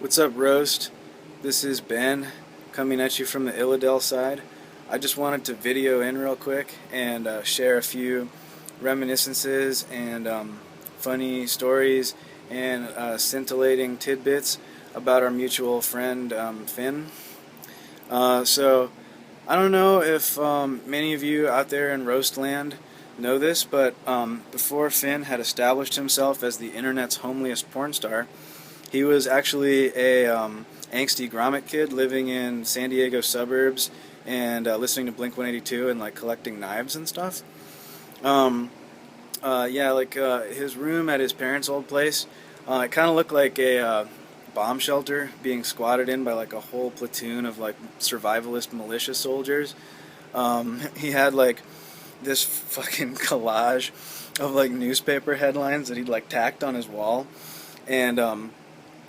What's up, Roast? This is Ben coming at you from the Illidale side. I just wanted to video in real quick and share a few reminiscences and funny stories and scintillating tidbits about our mutual friend Finn. So, I don't know if many of you out there in Roastland know this, but before Finn had established himself as the internet's homeliest porn star, he was actually a angsty grommet kid living in San Diego suburbs and listening to Blink-182 and like collecting knives and stuff. His room at his parents' old place, it kind of looked like a bomb shelter being squatted in by like a whole platoon of like survivalist militia soldiers. He had like this fucking collage of like newspaper headlines that he'd like tacked on his wall, and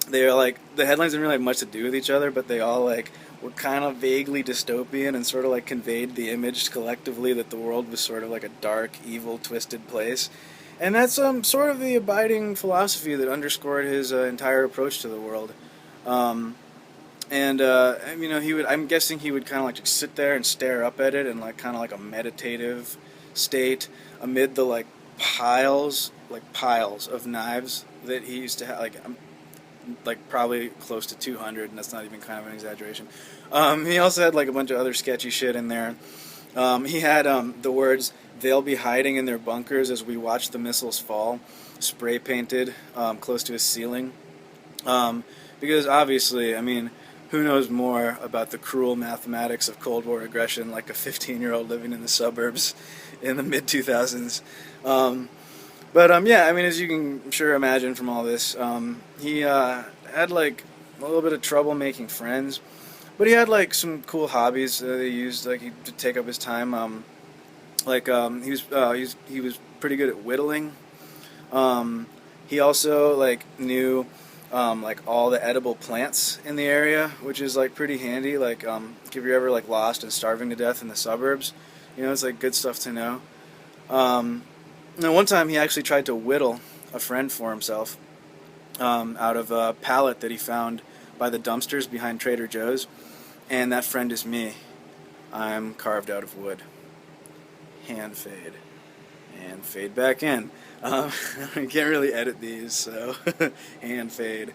they are like, the headlines didn't really have much to do with each other, but they all like were kind of vaguely dystopian and sort of like conveyed the image collectively that the world was sort of like a dark, evil, twisted place. And that's sort of the abiding philosophy that underscored his entire approach to the world. I'm guessing he would kind of like just sit there and stare up at it in like kind of like a meditative state amid the like piles of knives that he used to have. Like probably close to 200, and that's not even kind of an exaggeration. He also had like a bunch of other sketchy shit in there. He had the words "They'll be hiding in their bunkers as we watch the missiles fall" spray painted close to his ceiling. Because obviously, I mean, who knows more about the cruel mathematics of Cold War aggression like a 15-year-old living in the suburbs in the mid 2000s? Yeah, I mean, as you can I'm sure imagine from all this, he had like a little bit of trouble making friends, but he had like some cool hobbies that he used like to take up his time. He was pretty good at whittling. He also like knew like all the edible plants in the area, which is like pretty handy. Like if you're ever like lost and starving to death in the suburbs, it's like good stuff to know. One time he actually tried to whittle a friend for himself out of a pallet that he found by the dumpsters behind Trader Joe's, and that friend is me. I'm carved out of wood. Hand fade. And fade back in. I can't really edit these, so hand fade.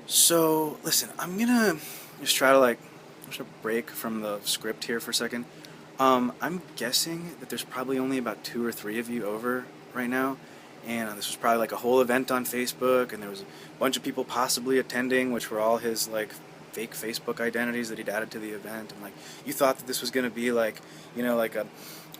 So, listen, I'm gonna just try to I'm gonna break from the script here for a second. I'm guessing that there's probably only about 2 or 3 of you over right now, and this was probably like a whole event on Facebook, and there was a bunch of people possibly attending, which were all his like fake Facebook identities that he'd added to the event, and like you thought that this was gonna be like like a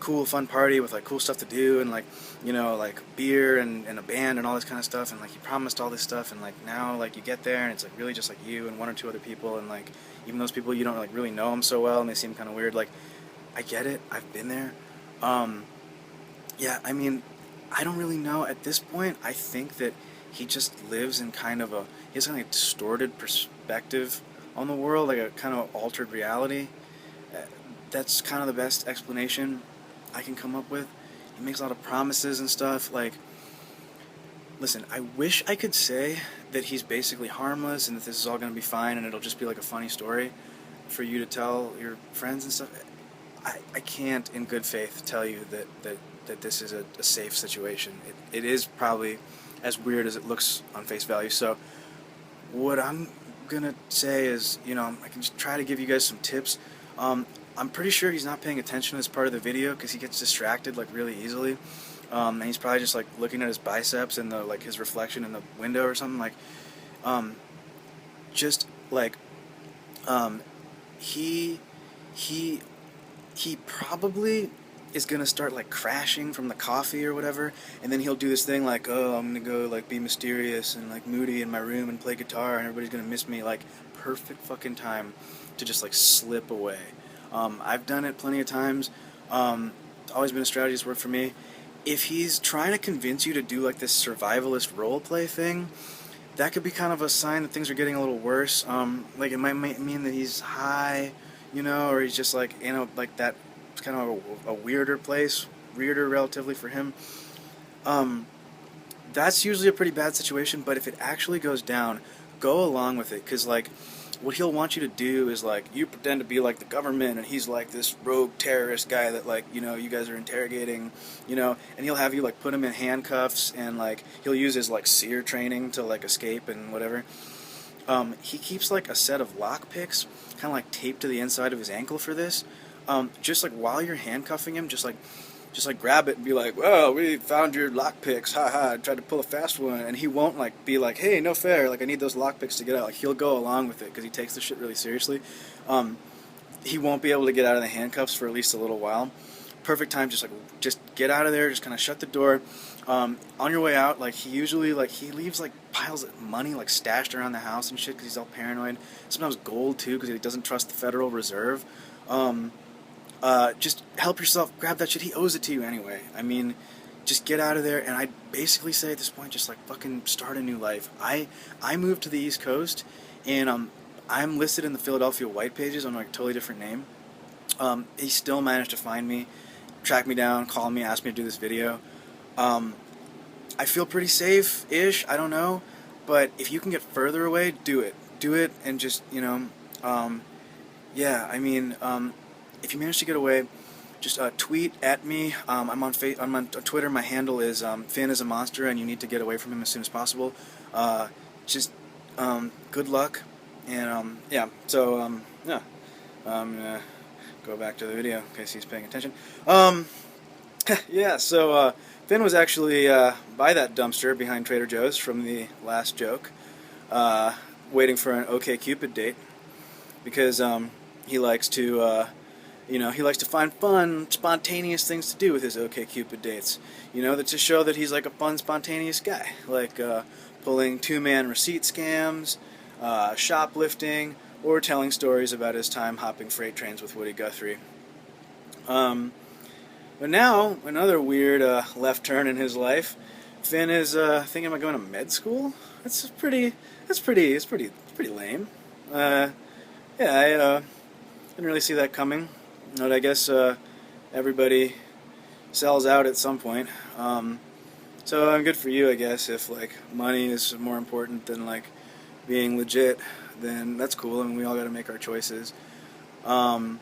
cool fun party with like cool stuff to do and like like beer and a band and all this kind of stuff, and like he promised all this stuff, and like now like you get there and it's like really just like you and 1 or 2 other people, and like even those people you don't like really know them so well and they seem kind of weird. Like, I get it. I've been there. Yeah, I mean, I don't really know. At this point, I think that he just lives in kind of he has kind of a distorted perspective on the world, like a kind of altered reality. That's kind of the best explanation I can come up with. He makes a lot of promises and stuff. Like, listen, I wish I could say that he's basically harmless and that this is all going to be fine and it'll just be like a funny story for you to tell your friends and stuff. I can't in good faith tell you that this is a safe situation. It is probably as weird as it looks on face value. So what I'm going to say is, I can just try to give you guys some tips. I'm pretty sure he's not paying attention as part of the video because he gets distracted like really easily. And he's probably just like looking at his biceps and the like his reflection in the window or something. Like just like he probably is gonna start like crashing from the coffee or whatever, and then he'll do this thing like, oh, I'm gonna go like be mysterious and like moody in my room and play guitar and everybody's gonna miss me. Like, perfect fucking time to just like slip away. I've done it plenty of times. It's always been a strategy that's worked for me. If he's trying to convince you to do like this survivalist role play thing, that could be kind of a sign that things are getting a little worse. Like, it might mean that he's high, or he's just like like that kind of a weirder place, weirder relatively for him. that's usually a pretty bad situation, but if it actually goes down, go along with it, because, like, what he'll want you to do is, like, you pretend to be, like, the government, and he's, like, this rogue terrorist guy that, like, you know, you guys are interrogating, you know, and he'll have you, like, put him in handcuffs, and, like, he'll use his, like, seer training to, like, escape and whatever. He keeps, like, a set of lockpicks, kind of, like, taped to the inside of his ankle for this. Just, like, while you're handcuffing him, just like grab it and be like, "Well, we found your lockpicks, haha." Tried to pull a fast one, and he won't like be like, "Hey, no fair. Like I need those lockpicks to get out." Like he'll go along with it because he takes the shit really seriously. He won't be able to get out of the handcuffs for at least a little while. Perfect time, just get out of there. Just kind of shut the door. On your way out, like he usually he leaves like piles of money like stashed around the house and shit because he's all paranoid. Sometimes gold too because he doesn't trust the Federal Reserve. Just help yourself, grab that shit. He owes it to you anyway. I mean, just get out of there. And I basically say at this point, just like fucking start a new life. I moved to the East Coast, and I'm listed in the Philadelphia White Pages on like a totally different name. He still managed to find me, track me down, call me, ask me to do this video. I feel pretty safe-ish. I don't know, but if you can get further away, do it. Do it, and just yeah. I mean. If you manage to get away, just tweet at me. I'm on Twitter. My handle is Finn is a monster, and you need to get away from him as soon as possible. Just good luck, and yeah. So yeah, I'm gonna go back to the video in case he's paying attention. Yeah. So Finn was actually by that dumpster behind Trader Joe's from the last joke, waiting for an OkCupid date because he likes to. He likes to find fun, spontaneous things to do with his OkCupid dates. That to show that he's like a fun, spontaneous guy, like pulling two-man receipt scams, shoplifting, or telling stories about his time hopping freight trains with Woody Guthrie. But now, another weird left turn in his life. Finn is thinking about going to med school. It's pretty lame. Yeah, I didn't really see that coming. But I guess everybody sells out at some point. So good for you, I guess. If like money is more important than like being legit, then that's cool. I mean, we all got to make our choices. Yeah.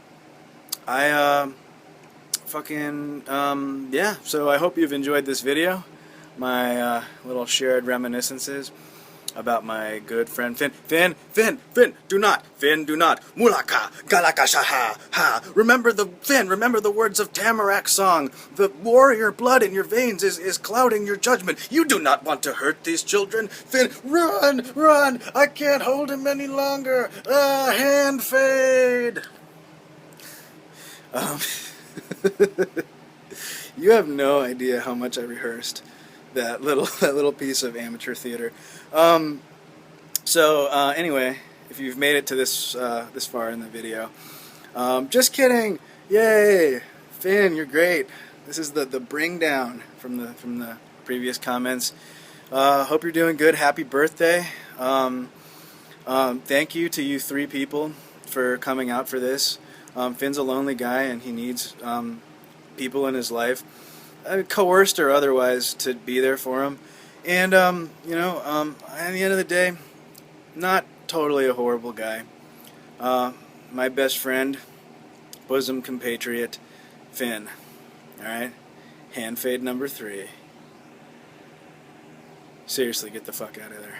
So I hope you've enjoyed this video. My little shared reminiscences about my good friend Finn. Finn, do not. Mulaka, galaka shaha, ha. Remember the words of Tamarack song. The warrior blood in your veins is clouding your judgment. You do not want to hurt these children. Finn, run, I can't hold him any longer. Hand fade. You have no idea how much I rehearsed that little piece of amateur theater. Anyway, if you've made it to this far in the video, just kidding. Yay, Finn, you're great. This is the bring down from the previous comments. Hope you're doing good. Happy birthday. Thank you to you 3 people for coming out for this. Finn's a lonely guy and he needs people in his life, coerced or otherwise, to be there for him. And, at the end of the day, not totally a horrible guy. My best friend, bosom compatriot, Finn. Alright? Hand fade number 3. Seriously, get the fuck out of there.